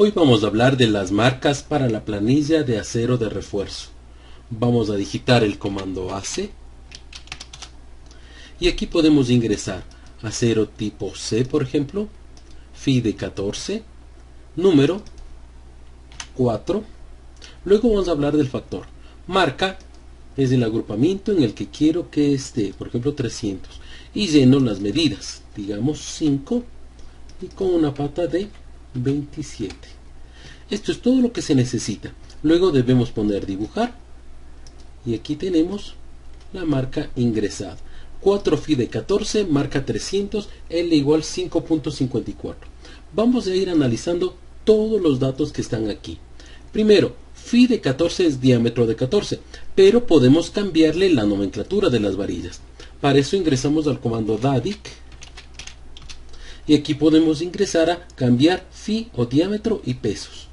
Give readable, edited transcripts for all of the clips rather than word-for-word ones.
Hoy vamos a hablar de las marcas para la planilla de acero de refuerzo. Vamos a digitar el comando AC y aquí podemos ingresar acero tipo C, por ejemplo, FIDE 14, número 4. Luego vamos a hablar del factor. Marca es el agrupamiento en el que quiero que esté, por ejemplo 300, y lleno las medidas, digamos 5 y con una pata de 27. Esto es todo lo que se necesita. Luego debemos poner dibujar y aquí tenemos la marca ingresada. 4 FIDE 14, marca 300, L igual 5.54. Vamos a ir analizando todos los datos que están aquí. Primero, FIDE 14 es diámetro de 14, pero podemos cambiarle la nomenclatura de las varillas. Para eso ingresamos al comando DADIC y aquí podemos ingresar a cambiar FI o diámetro y pesos.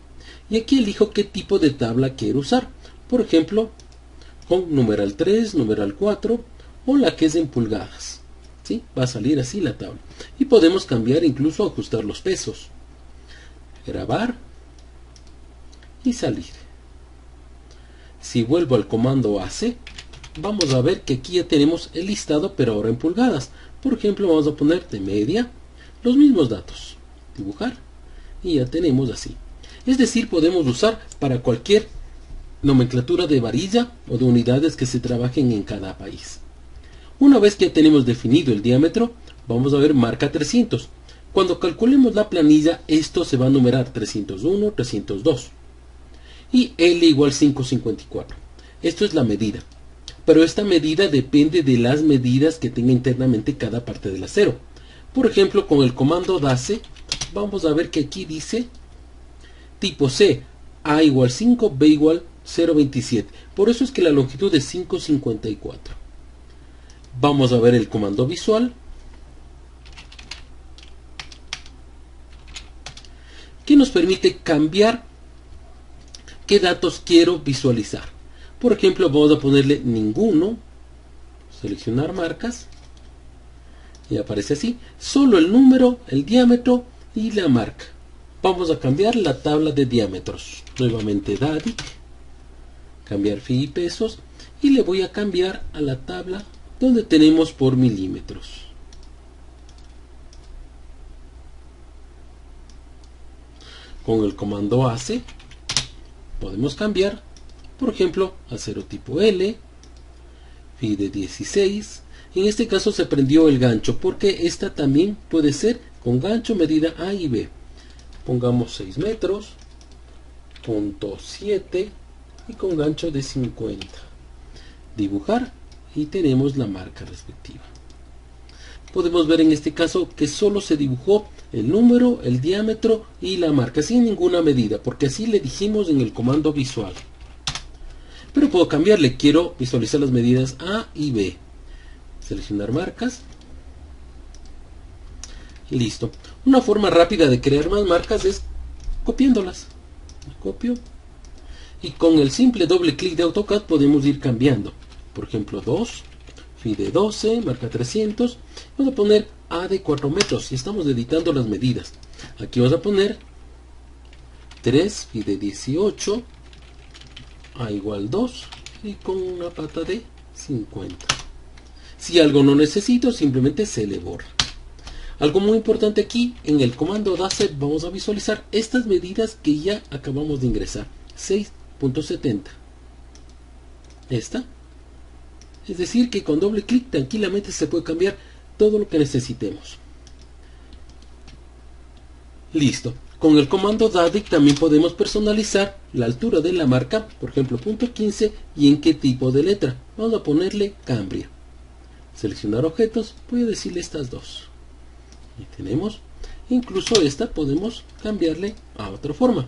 Y aquí elijo qué tipo de tabla quiero usar. Por ejemplo, con numeral 3, numeral 4 o la que es en pulgadas. ¿Sí? Va a salir así la tabla. Y podemos cambiar, incluso ajustar los pesos. Grabar y salir. Si vuelvo al comando AC, vamos a ver que aquí ya tenemos el listado, pero ahora en pulgadas. Por ejemplo, vamos a poner de media los mismos datos. Dibujar y ya tenemos así. Es decir, podemos usar para cualquier nomenclatura de varilla o de unidades que se trabajen en cada país. Una vez que ya tenemos definido el diámetro, vamos a ver marca 300. Cuando calculemos la planilla, esto se va a numerar 301, 302. Y L igual 5.54. Esto es la medida. Pero esta medida depende de las medidas que tenga internamente cada parte del acero. Por ejemplo, con el comando DACE, vamos a ver que aquí dice tipo C, A igual 5, B igual 0.27. Por eso es que la longitud es 5.54. Vamos a ver el comando visual, que nos permite cambiar qué datos quiero visualizar. Por ejemplo, vamos a ponerle ninguno, seleccionar marcas, y aparece así, solo el número, el diámetro y la marca. Vamos a cambiar la tabla de diámetros. Nuevamente DADIC, cambiar FI y pesos, y le voy a cambiar a la tabla donde tenemos por milímetros. Con el comando AC podemos cambiar, por ejemplo, acero tipo L, FIDE 16. En este caso se prendió el gancho porque esta también puede ser con gancho medida A y B. Pongamos 6 metros, punto 7 y con gancho de 50. Dibujar y tenemos la marca respectiva. Podemos ver en este caso que solo se dibujó el número, el diámetro y la marca sin ninguna medida, porque así le dijimos en el comando visual. Pero puedo cambiarle, quiero visualizar las medidas A y B. Seleccionar marcas. Listo. Una forma rápida de crear más marcas es copiándolas. Copio. Y con el simple doble clic de AutoCAD podemos ir cambiando. Por ejemplo, 2, FIDE 12, marca 300. Vamos a poner A de 4 metros y estamos editando las medidas. Aquí vamos a poner 3, FIDE 18, A igual 2 y con una pata de 50. Si algo no necesito, simplemente se le borra. Algo muy importante aquí, en el comando DACE vamos a visualizar estas medidas que ya acabamos de ingresar. 6.70. Esta. Es decir, que con doble clic tranquilamente se puede cambiar todo lo que necesitemos. Listo. Con el comando DADIC también podemos personalizar la altura de la marca, por ejemplo, punto 15 y en qué tipo de letra. Vamos a ponerle Cambria. Seleccionar objetos, voy a decirle estas dos. Y tenemos, incluso esta podemos cambiarle a otra forma.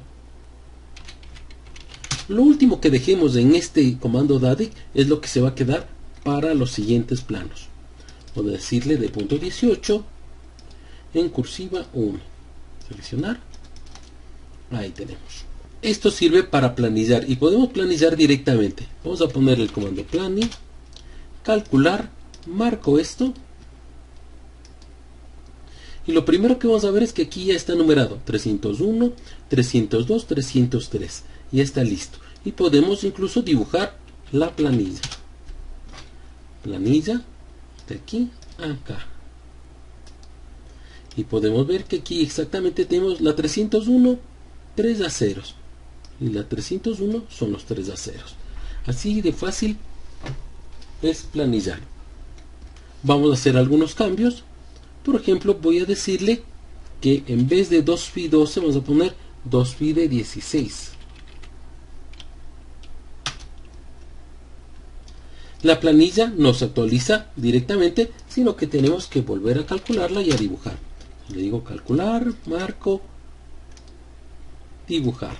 Lo último que dejemos en este comando DADIC es lo que se va a quedar para los siguientes planos. Voy a decirle de punto 18 en cursiva 1. Seleccionar. Ahí tenemos. Esto sirve para planillar y podemos planillar directamente. Vamos a poner el comando planning, calcular, marco esto Y lo primero que vamos a ver es que aquí ya está numerado 301, 302, 303. Ya está listo. Y podemos incluso dibujar la planilla. Planilla de aquí a acá. Y podemos ver que aquí exactamente tenemos la 301, 3 aceros. Y la 301 son los 3 aceros. Así de fácil es planillar. Vamos a hacer algunos cambios. Por ejemplo, voy a decirle que en vez de 2Fi12 vamos a poner 2Fi16. La planilla no se actualiza directamente, sino que tenemos que volver a calcularla y a dibujar. Le digo calcular, marco, dibujar.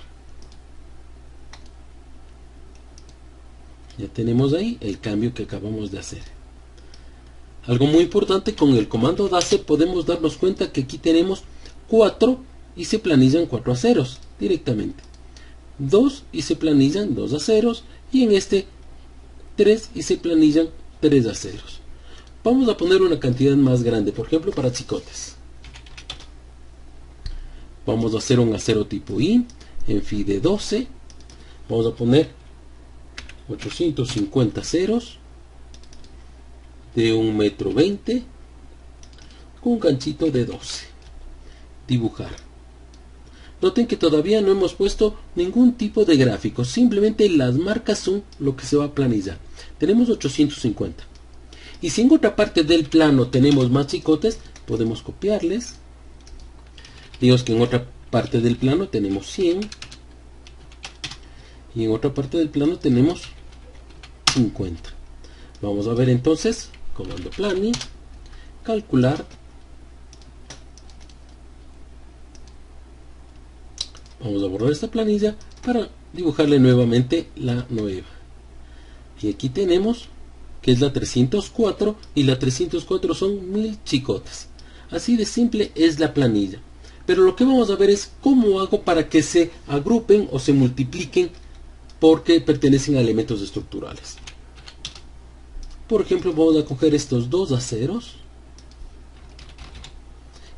Ya tenemos ahí el cambio que acabamos de hacer. Algo muy importante, con el comando DASE podemos darnos cuenta que aquí tenemos 4 y se planillan 4 aceros directamente. 2 y se planillan 2 aceros. Y en este 3 y se planillan 3 aceros. Vamos a poner una cantidad más grande, por ejemplo para chicotes. Vamos a hacer un acero tipo I en Fi de 12. Vamos a poner 850 ceros de 1,20 m con un ganchito de 12. Dibujar. Noten que todavía no hemos puesto ningún tipo de gráfico, simplemente las marcas son lo que se va a planillar. Tenemos 850. Y si en otra parte del plano tenemos más chicotes, podemos copiarles. Digamos que en otra parte del plano tenemos 100. Y en otra parte del plano tenemos 50. Vamos a ver entonces, comando plani, calcular. Vamos a borrar esta planilla para dibujarle nuevamente la nueva. Y aquí tenemos que es la 304 y la 304 son 1000 chicotes. Así de simple es la planilla. Pero lo que vamos a ver es cómo hago para que se agrupen o se multipliquen porque pertenecen a elementos estructurales. Por ejemplo, vamos a coger estos dos aceros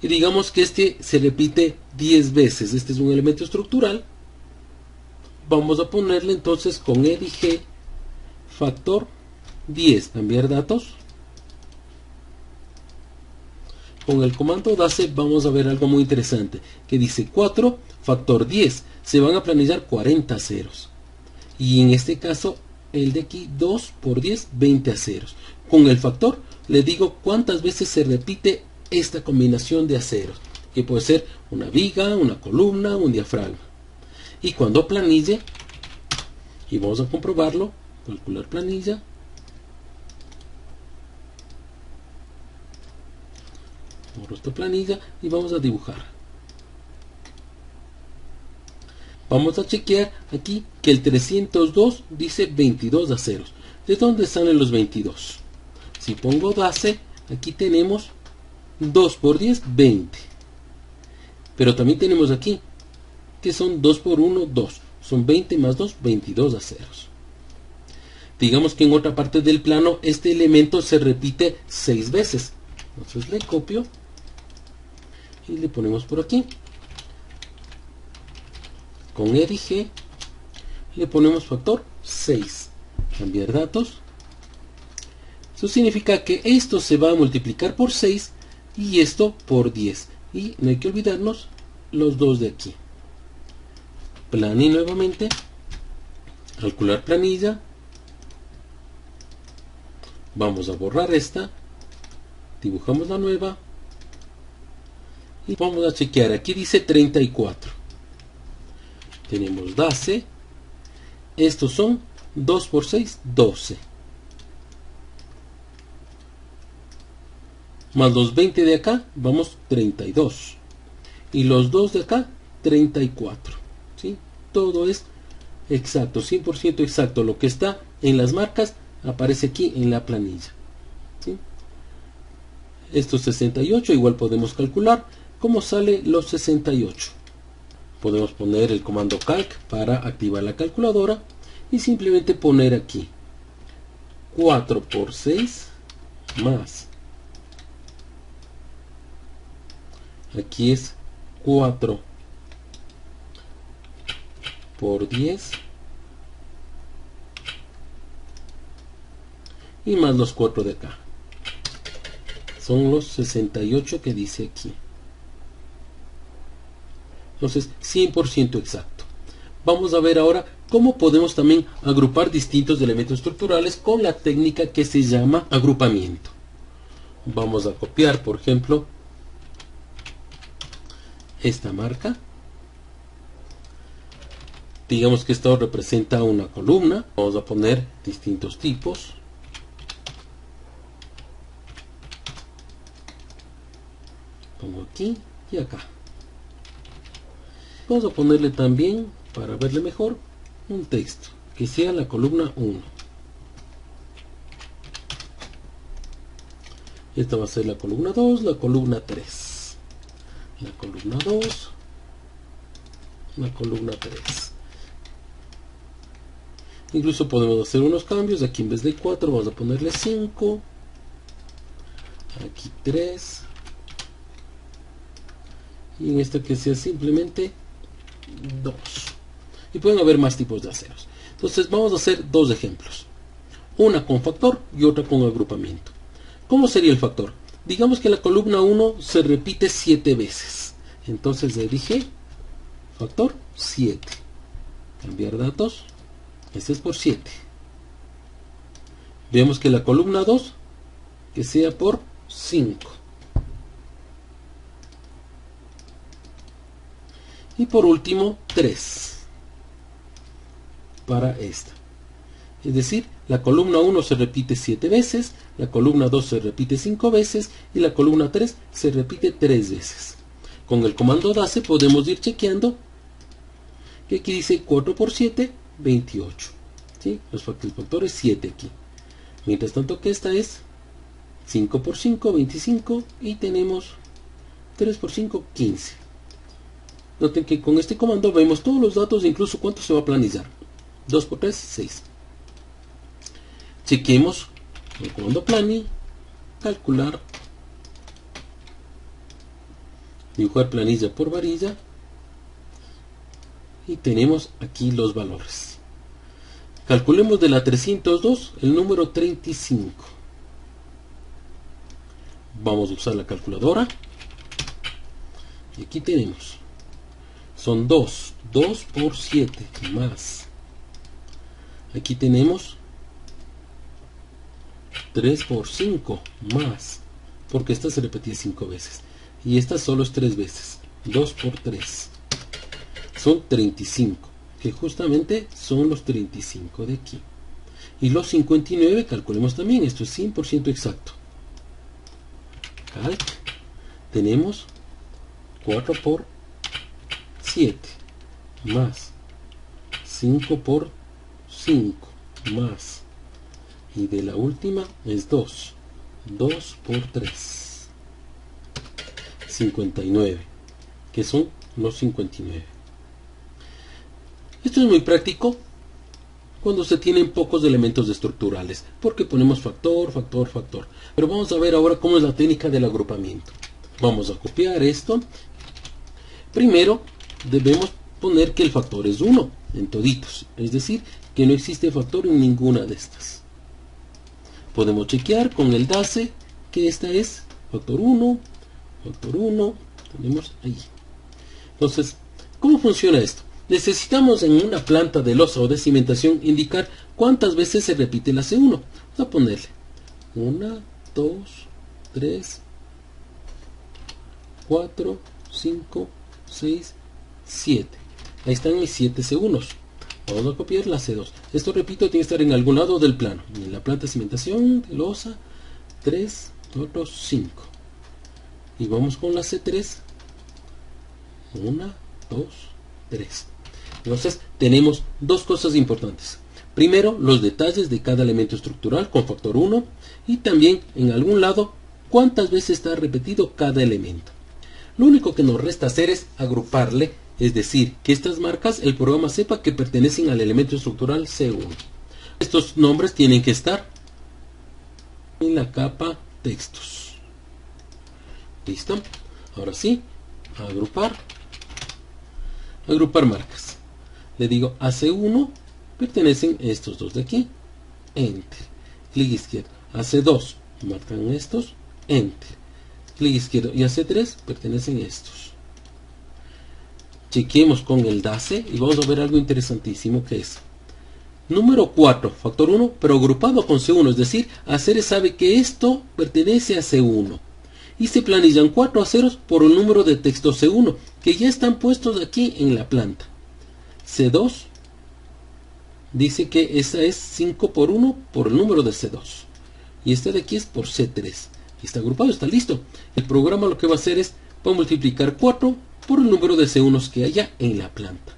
y digamos que este se repite 10 veces. Este es un elemento estructural. Vamos a ponerle entonces con EDG factor 10, cambiar datos. Con el comando DASE vamos a ver algo muy interesante que dice 4 factor 10. Se van a planillar 40 ceros. Y en este caso el de aquí 2 por 10, 20 aceros. Con el factor le digo cuántas veces se repite esta combinación de aceros, que puede ser una viga, una columna, un diafragma. Y cuando planille, y vamos a comprobarlo, calcular planilla, borro esta planilla y vamos a dibujar. Vamos a chequear aquí que el 302 dice 22 aceros. ¿De dónde salen los 22? Si pongo DASE, aquí tenemos 2 por 10, 20. Pero también tenemos aquí que son 2 por 1, 2. Son 20 más 2, 22 aceros. Digamos que en otra parte del plano este elemento se repite 6 veces. Entonces le copio y le ponemos por aquí. Con EDG le ponemos factor 6. Cambiar datos. Eso significa que esto se va a multiplicar por 6 y esto por 10. Y no hay que olvidarnos los dos de aquí. Plani nuevamente. Calcular planilla. Vamos a borrar esta. Dibujamos la nueva. Y vamos a chequear. Aquí dice 34. Tenemos DASE. Estos son 2 por 6, 12. Más los 20 de acá, vamos 32. Y los 2 de acá, 34. ¿Sí? Todo es exacto, 100% exacto. Lo que está en las marcas aparece aquí en la planilla. ¿Sí? Estos 68, igual podemos calcular cómo sale los 68. Podemos poner el comando calc para activar la calculadora y simplemente poner aquí 4 por 6 más Aquí es 4 por 10 y más los 4 de acá. Son los 68 que dice aquí. Entonces, 100% exacto. Vamos a ver ahora cómo podemos también agrupar distintos elementos estructurales con la técnica que se llama agrupamiento. Vamos a copiar, por ejemplo, esta marca. Digamos que esto representa una columna. Vamos a poner distintos tipos. Pongo aquí y acá. Vamos a ponerle también, para verle mejor, un texto que sea la columna 1. Esta va a ser la columna 2, la columna 3, la columna 2, la columna 3. Incluso podemos hacer unos cambios. Aquí en vez de 4 vamos a ponerle 5, aquí 3, y en esta que sea simplemente 2. Y pueden haber más tipos de aceros. Entonces vamos a hacer dos ejemplos, una con factor y otra con agrupamiento. ¿Cómo sería el factor? Digamos que la columna 1 se repite 7 veces. Entonces le dije factor 7. Cambiar datos. Este es por 7. Veamos que la columna 2 que sea por 5. Y por último 3 para esta. Es decir, la columna 1 se repite 7 veces, la columna 2 se repite 5 veces y la columna 3 se repite 3 veces. Con el comando DACE podemos ir chequeando que aquí dice 4 por 7, 28. ¿Sí? El factor es 7 aquí. Mientras tanto que esta es 5 por 5, 25 y tenemos 3 por 5, 15. Noten que con este comando vemos todos los datos, incluso cuánto se va a planillar. 2 por 3, 6. Chequemos el comando plani, calcular, dibujar planilla por varilla y tenemos aquí los valores. Calculemos de la 302 el número 35. Vamos a usar la calculadora y aquí tenemos, son 2 por 7 más, aquí tenemos 3 por 5 más, porque esta se repetía 5 veces y esta solo es 3 veces. 2 por 3 son 35, que justamente son los 35 de aquí. Y los 59 calculemos también, esto es 100% exacto. Calc, tenemos 4 por 7 más 5 por 5 más, y de la última es 2 por 3, 59, que son los 59. Esto es muy práctico cuando se tienen pocos elementos estructurales, porque ponemos factor, factor, factor. Pero vamos a ver ahora cómo es la técnica del agrupamiento. Vamos a copiar esto. Primero debemos poner que el factor es 1 en toditos, es decir, que no existe factor en ninguna de estas. Podemos chequear con el DACE que esta es factor 1, tenemos ahí. Entonces, ¿cómo funciona esto? Necesitamos en una planta de losa o de cimentación indicar cuántas veces se repite la C1. Vamos a ponerle 1, 2, 3, 4, 5, 6, 7. Ahí están mis 7 C1. Vamos a copiar la C2. Esto, repito, tiene que estar en algún lado del plano. En la planta de cimentación, de losa, 3, otros 5. Y vamos con la C3. 1, 2, 3. Entonces tenemos dos cosas importantes. Primero, los detalles de cada elemento estructural con factor 1 y también en algún lado cuántas veces está repetido cada elemento. Lo único que nos resta hacer es agruparle, es decir, que estas marcas el programa sepa que pertenecen al elemento estructural C1. Estos nombres tienen que estar en la capa textos. ¿Listo? Ahora sí, agrupar, agrupar marcas. Le digo AC1, pertenecen estos dos de aquí, enter, clic izquierdo. AC2, marcan estos, enter, clic izquierdo. Y AC3, pertenecen estos. Chequemos con el DACE y vamos a ver algo interesantísimo que es número 4, factor 1, pero agrupado con C1, es decir, AC sabe que esto pertenece a C1. Y se planillan 4 aceros por el número de texto C1, que ya están puestos aquí en la planta. C2 dice que esa es 5 por 1 por el número de C2. Y este de aquí es por C3. Y está agrupado, está listo. El programa lo que va a hacer es, va a multiplicar 4 por el número de C1 que haya en la planta.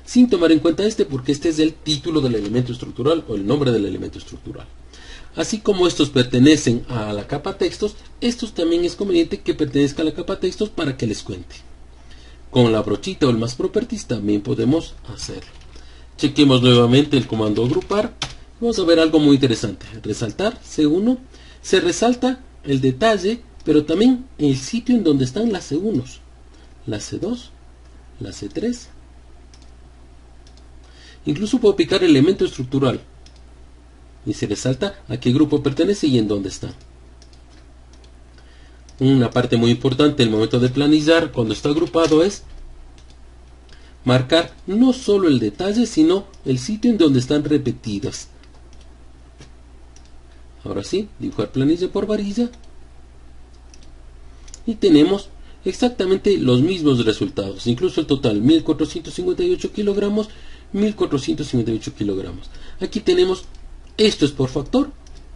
Sin tomar en cuenta porque este es el título del elemento estructural o el nombre del elemento estructural. Así como estos pertenecen a la capa textos, estos también es conveniente que pertenezcan a la capa textos para que les cuente. Con la brochita o el más properties también podemos hacerlo. Chequemos nuevamente el comando agrupar. Vamos a ver algo muy interesante. Resaltar C1. Se resalta el detalle, pero también el sitio en donde están las C1s. La C2, la C3. Incluso puedo picar elemento estructural. Y se resalta a qué grupo pertenece y en dónde está. Una parte muy importante en el momento de planillar cuando está agrupado es marcar no solo el detalle, sino el sitio en donde están repetidas. Ahora sí, dibujar planilla por varilla. Y tenemos exactamente los mismos resultados. Incluso el total, 1458 kilogramos, 1458 kilogramos. Aquí tenemos, esto es por factor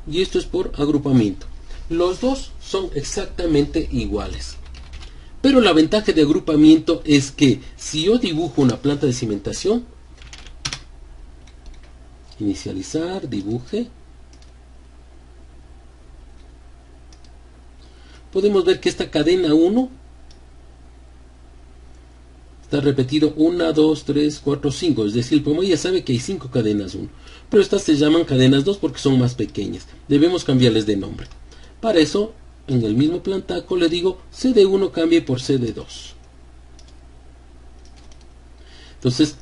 y esto es por agrupamiento. Los dos son exactamente iguales. Pero la ventaja de agrupamiento es que si yo dibujo una planta de cimentación, inicializar, dibuje, podemos ver que esta cadena 1 está repetido 1, 2, 3, 4, 5. Es decir, el programa ya sabe que hay 5 cadenas 1. Pero estas se llaman cadenas 2 porque son más pequeñas. Debemos cambiarles de nombre. Para eso, en el mismo plantaco le digo CD1 cambie por CD2. Entonces,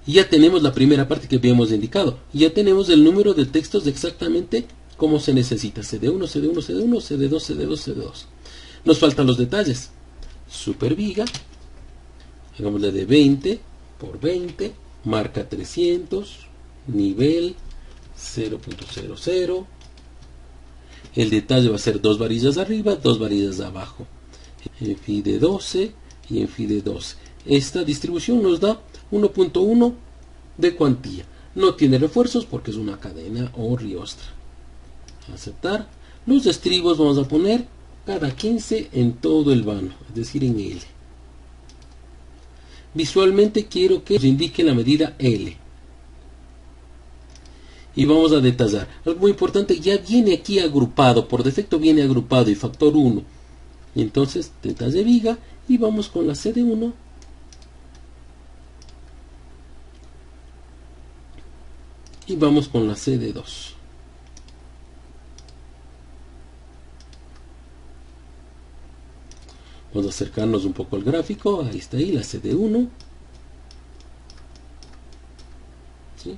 ya tenemos la primera parte que habíamos indicado. Ya tenemos el número de textos exactamente como se necesita. CD1, CD1, CD1, CD2, CD2, CD2. Nos faltan los detalles. Superviga. Hagámosle de 20 por 20. Marca 300. Nivel 0.00. El detalle va a ser 2 varillas arriba, 2 varillas abajo. En phi de 12 y en phi de 12. Esta distribución nos da 1.1 de cuantía. No tiene refuerzos porque es una cadena o riostra. Aceptar. Los estribos vamos a poner cada 15 en todo el vano, es decir, en L. Visualmente quiero que nos indique la medida L. Y vamos a detallar. Algo muy importante, ya viene aquí agrupado, por defecto viene agrupado y factor 1. Y entonces detalle viga y vamos con la CD1. Y vamos con la CD2. Vamos a acercarnos un poco al gráfico. Ahí está ahí la CD1. ¿Sí?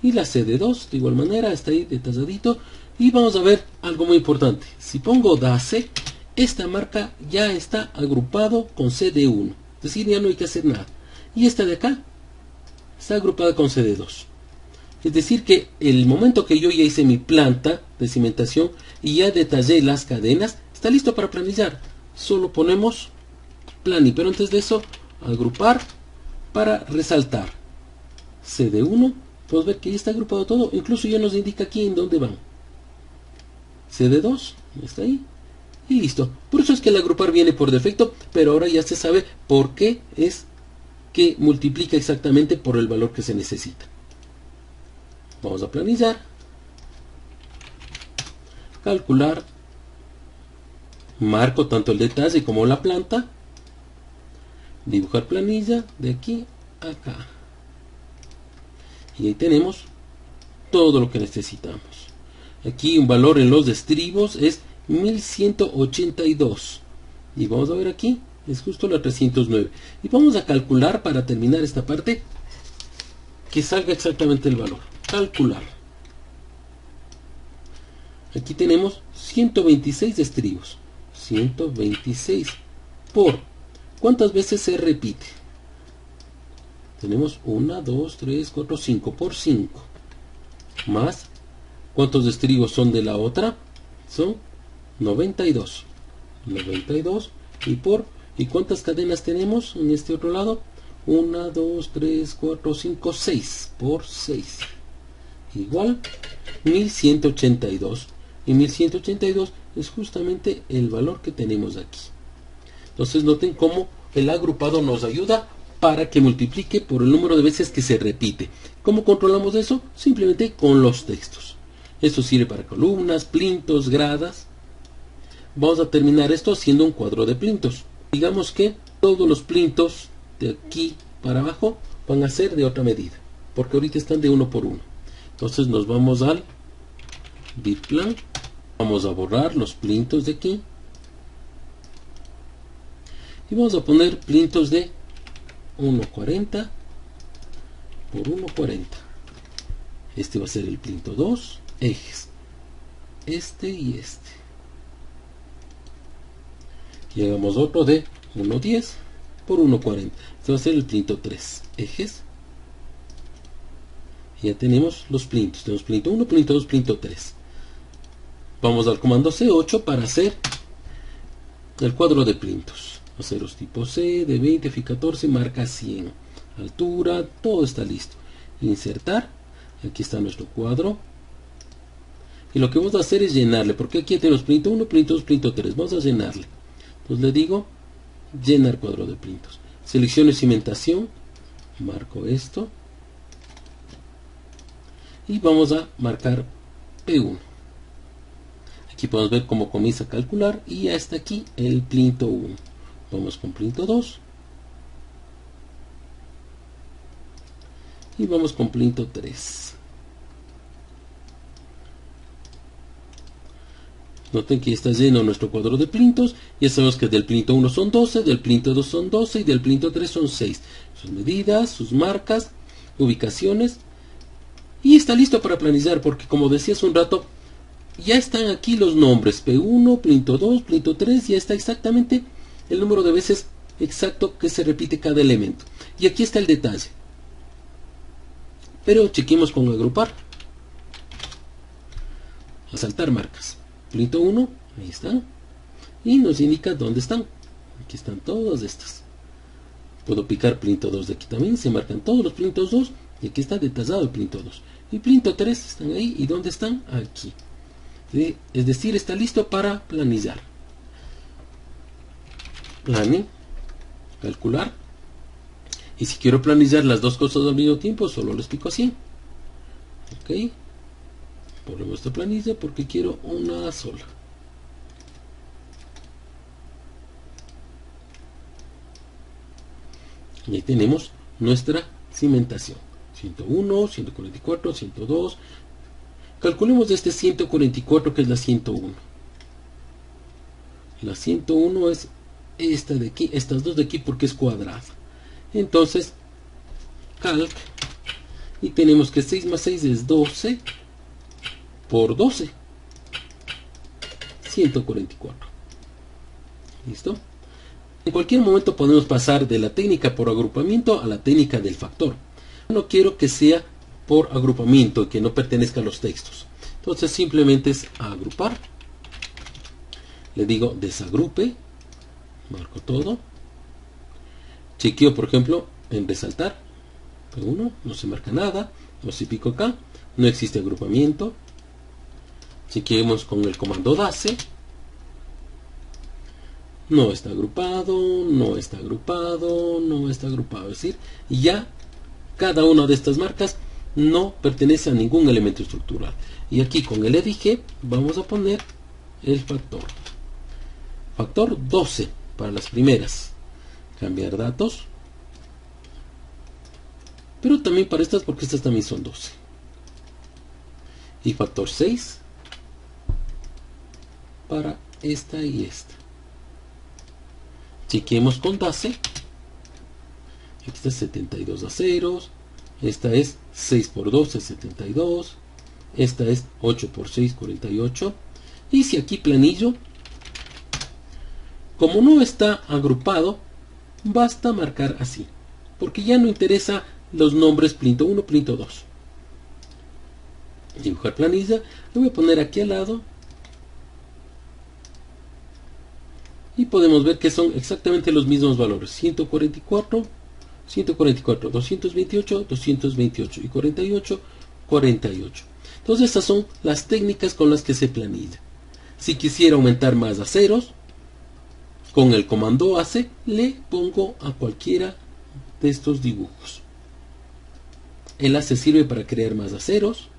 Y la CD2 de igual manera está ahí detalladito. Y vamos a ver algo muy importante. Si pongo DACE, esta marca ya está agrupado con CD1. Es decir, ya no hay que hacer nada. Y esta de acá está agrupada con CD2. Es decir que el momento que yo ya hice mi planta de cimentación y ya detallé las cadenas, está listo para planillar. Solo ponemos plani, pero antes de eso, agrupar para resaltar. CD1, podemos ver que ya está agrupado todo, incluso ya nos indica aquí en dónde van. CD2, está ahí, y listo. Por eso es que el agrupar viene por defecto, pero ahora ya se sabe por qué es que multiplica exactamente por el valor que se necesita. Vamos a planillar, calcular, marco tanto el detalle como la planta, dibujar planilla de aquí a acá. Y ahí tenemos todo lo que necesitamos. Aquí un valor en los estribos es 1182. Y vamos a ver aquí Es justo la 309. Y vamos a calcular para terminar esta parte que salga exactamente el valor. Calcular. Aquí tenemos 126 estribos. 126 por ¿cuántas veces se repite? Tenemos 1, 2, 3, 4, 5 por 5. Más, ¿cuántos estribos son de la otra? Son 92. 92 y por, ¿y cuántas cadenas tenemos en este otro lado? 1, 2, 3, 4, 5, 6 por 6. Igual 1182. Y 1182 es justamente el valor que tenemos aquí. Entonces noten cómo el agrupado nos ayuda para que multiplique por el número de veces que se repite. ¿Cómo controlamos eso? Simplemente con los textos. Esto sirve para columnas, plintos, gradas. Vamos a terminar esto haciendo un cuadro de plintos. Digamos que todos los plintos de aquí para abajo van a ser de otra medida, porque ahorita están de 1 por 1. Entonces nos vamos al biplan. Vamos a borrar los plintos de aquí. Y vamos a poner plintos de 1,40 por 1,40. Este va a ser el plinto 2, ejes. Este y este. Y hagamos otro de 1,10 por 1,40. Este va a ser el plinto 3, ejes. Y ya tenemos los plintos. Tenemos plinto 1, plinto 2, plinto 3. Vamos al comando C8 para hacer el cuadro de plintos. Aceros tipo C, de 20, Fi14, marca 100. Altura, todo está listo. Insertar. Aquí está nuestro cuadro. Y lo que vamos a hacer es llenarle, porque aquí tenemos plinto 1, plinto 2, plinto 3. Vamos a llenarle. Entonces le digo llenar cuadro de plintos. Selecciono cimentación. Marco esto. Y vamos a marcar P1. Aquí podemos ver cómo comienza a calcular y ya está aquí el plinto 1. Vamos con plinto 2. Y vamos con plinto 3. Noten que está lleno nuestro cuadro de plintos. Ya sabemos que del plinto 1 son 12, del plinto 2 son 12 y del plinto 3 son 6. Sus medidas, sus marcas, ubicaciones. Y está listo para planillar porque, como decía hace un rato, ya están aquí los nombres. P1, plinto 2, plinto 3. Ya está exactamente el número de veces exacto que se repite cada elemento. Y aquí está el detalle. Pero chequemos con agrupar. A saltar marcas. Plinto 1, ahí están. Y nos indica dónde están. Aquí están todas estas. Puedo picar plinto 2 de aquí también. Se marcan todos los plintos 2. Y aquí está detallado el plinto 2. Y plinto 3 están ahí. ¿Y dónde están? Aquí. ¿Sí? Es decir, está listo para planillar. Planning. Calcular. Y si quiero planillar las dos cosas al mismo tiempo, solo les pico así. Ok. Ponemos esta planilla porque quiero una sola. Y ahí tenemos nuestra cimentación. 101, 144, 102. Calculemos de este 144 que es la 101. La 101 es esta de aquí, estas dos de aquí porque es cuadrada. Entonces, calc. Y tenemos que 6 más 6 es 12 por 12. 144. ¿Listo? En cualquier momento podemos pasar de la técnica por agrupamiento a la técnica del factor. No quiero que sea por agrupamiento y que no pertenezca a los textos. Entonces simplemente es agrupar. Le digo desagrupe. Marco todo. Chequeo, por ejemplo, en resaltar. P1, no se marca nada. No se pico acá. No existe agrupamiento. Chequeemos con el comando DACE. No está agrupado, no está agrupado, no está agrupado. Es decir, ya cada una de estas marcas no pertenece a ningún elemento estructural. Y aquí con el EDG vamos a poner el factor. Factor 12 para las primeras. Cambiar datos. Pero también para estas porque estas también son 12. Y factor 6 para esta y esta. Chequemos con DACE. Aquí está 72 aceros. Esta es 6 por 12, 72. Esta es 8 por 6, 48. Y si aquí planillo, como no está agrupado, basta marcar así, porque ya no interesa los nombres plinto 1, plinto 2. Dibujar planilla, lo voy a poner aquí al lado y podemos ver que son exactamente los mismos valores: 144, 144, 228, 228 y 48, 48. Entonces estas son las técnicas con las que se planilla. Si quisiera aumentar más aceros, con el comando ACE le pongo a cualquiera de estos dibujos. El ACE sirve para crear más aceros.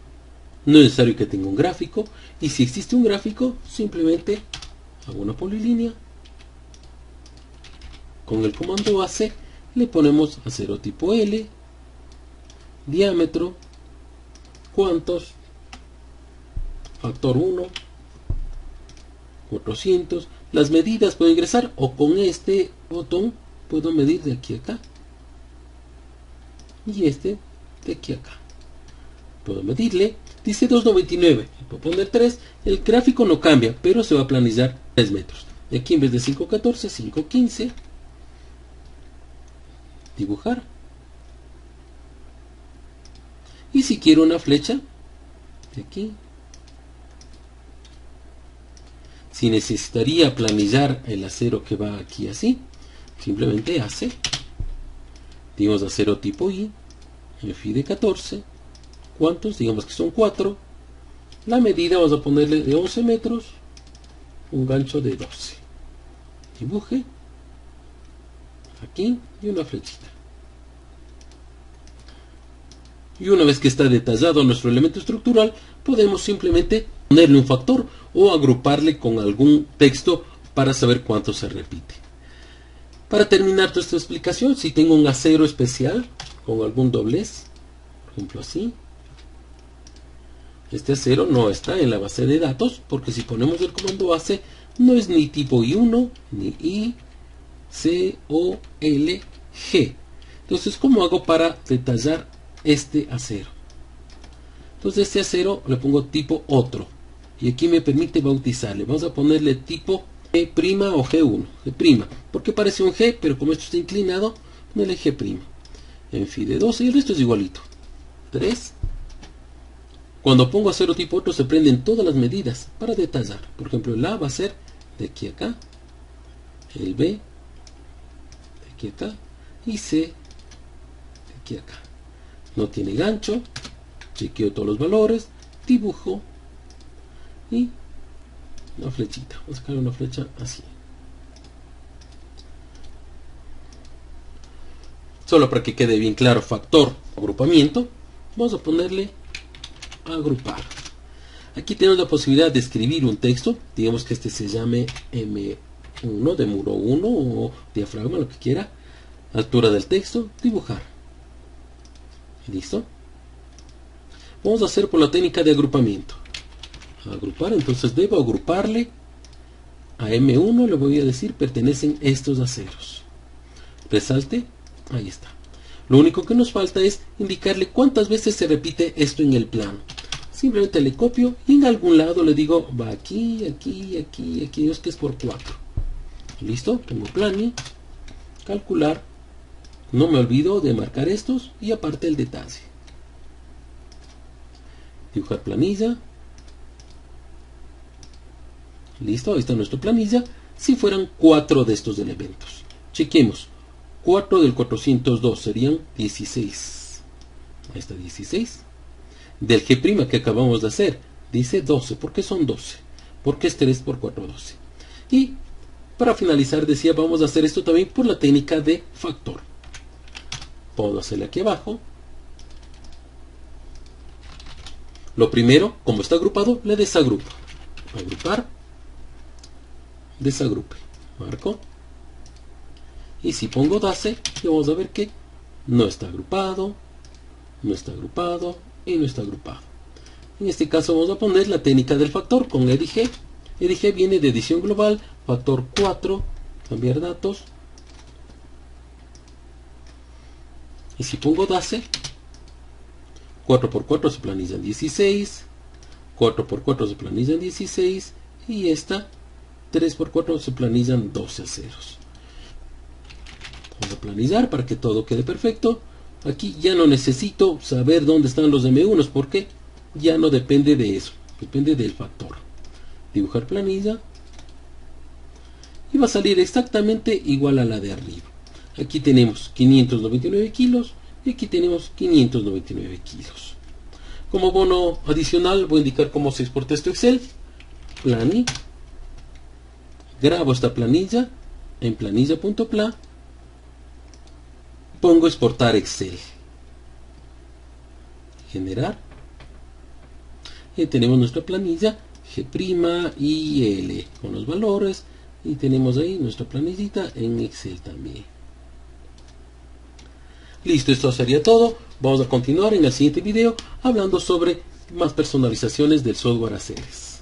No es necesario que tenga un gráfico. Y si existe un gráfico, simplemente hago una polilínea. Con el comando ACE le ponemos acero tipo L, diámetro, cuántos, factor 1, 400. Las medidas puedo ingresar, o con este botón puedo medir de aquí a acá y este de aquí a acá. Puedo medirle, dice 299, puedo poner 3. El gráfico no cambia, pero se va a planillar 3 metros. Y aquí en vez de 514, 515. Dibujar. Y si quiero una flecha de aquí, si necesitaría planillar el acero que va aquí así, simplemente hace, digamos, acero tipo I, Fi de 14, ¿cuántos? Digamos que son 4. La medida vamos a ponerle de 11 metros, un gancho de 12. Dibuje aquí y una flechita. Y una vez que está detallado nuestro elemento estructural, podemos simplemente ponerle un factor o agruparle con algún texto para saber cuánto se repite. Para terminar toda esta explicación, si tengo un acero especial con algún doblez, por ejemplo así, este acero no está en la base de datos, porque si ponemos el comando ACE, no es ni tipo I1, ni I, C, O, L, G. Entonces, ¿cómo hago para detallar este acero? Entonces, este acero le pongo tipo otro. Y aquí me permite bautizarle. Vamos a ponerle tipo G' o G1. G', porque parece un G, pero como esto está inclinado, ponele G'. En Fi de 12 y el resto es igualito. 3. Cuando pongo acero tipo otro se prenden todas las medidas para detallar. Por ejemplo, el A va a ser de aquí a acá, el B de aquí a acá y C de aquí a acá. No tiene gancho, chequeo todos los valores, dibujo y una flechita. Vamos a sacar una flecha así. Solo para que quede bien claro, factor, agrupamiento, vamos a ponerle agrupar. Aquí tenemos la posibilidad de escribir un texto, digamos que este se llame M1 de muro 1 o diafragma, lo que quiera. Altura del texto, dibujar. ¿Listo? Vamos a hacer por la técnica de agrupamiento. Agrupar, entonces debo agruparle a M1, le voy a decir pertenecen estos aceros. Resalte, ahí está. Lo único que nos falta es indicarle cuántas veces se repite esto en el plano. Simplemente le copio y en algún lado le digo va aquí, aquí, aquí, aquí, es que es por 4. Listo, pongo plani, calcular, no me olvido de marcar estos y aparte el detalle. Dibujar planilla. Listo, ahí está nuestra planilla. Si fueran 4 de estos elementos, chequemos. 4 del 402 serían 16. Ahí está 16. Del G' que acabamos de hacer, dice 12. ¿Por qué son 12? Porque es 3 por 4, 12. Y para finalizar decía, vamos a hacer esto también por la técnica de factor. Puedo hacerle aquí abajo. Lo primero, como está agrupado, le desagrupo. Agrupar, desagrupe. Marco. Y si pongo DACE, vamos a ver que no está agrupado, no está agrupado y no está agrupado. En este caso vamos a poner la técnica del factor con EDG. EDG viene de edición global, factor 4, cambiar datos, Y si pongo DACE, 4x4 se planilla en 16, 4x4 se planilla en 16, y esta 3x4 se planillan 12 ceros. Vamos a planillar para que todo quede perfecto. Aquí ya no necesito saber dónde están los M1 porque ya no depende de eso, depende del factor. Dibujar planilla y va a salir exactamente igual a la de arriba. Aquí tenemos 599 kilos y aquí tenemos 599 kilos. Como bono adicional voy a indicar cómo se exporta esto a Excel. Plani. Grabo esta planilla en planilla.pla. Pongo exportar Excel. Generar. Y tenemos nuestra planilla G' y L con los valores. Y tenemos ahí nuestra planillita en Excel también. Listo, esto sería todo. Vamos a continuar en el siguiente video hablando sobre más personalizaciones del software Aceres.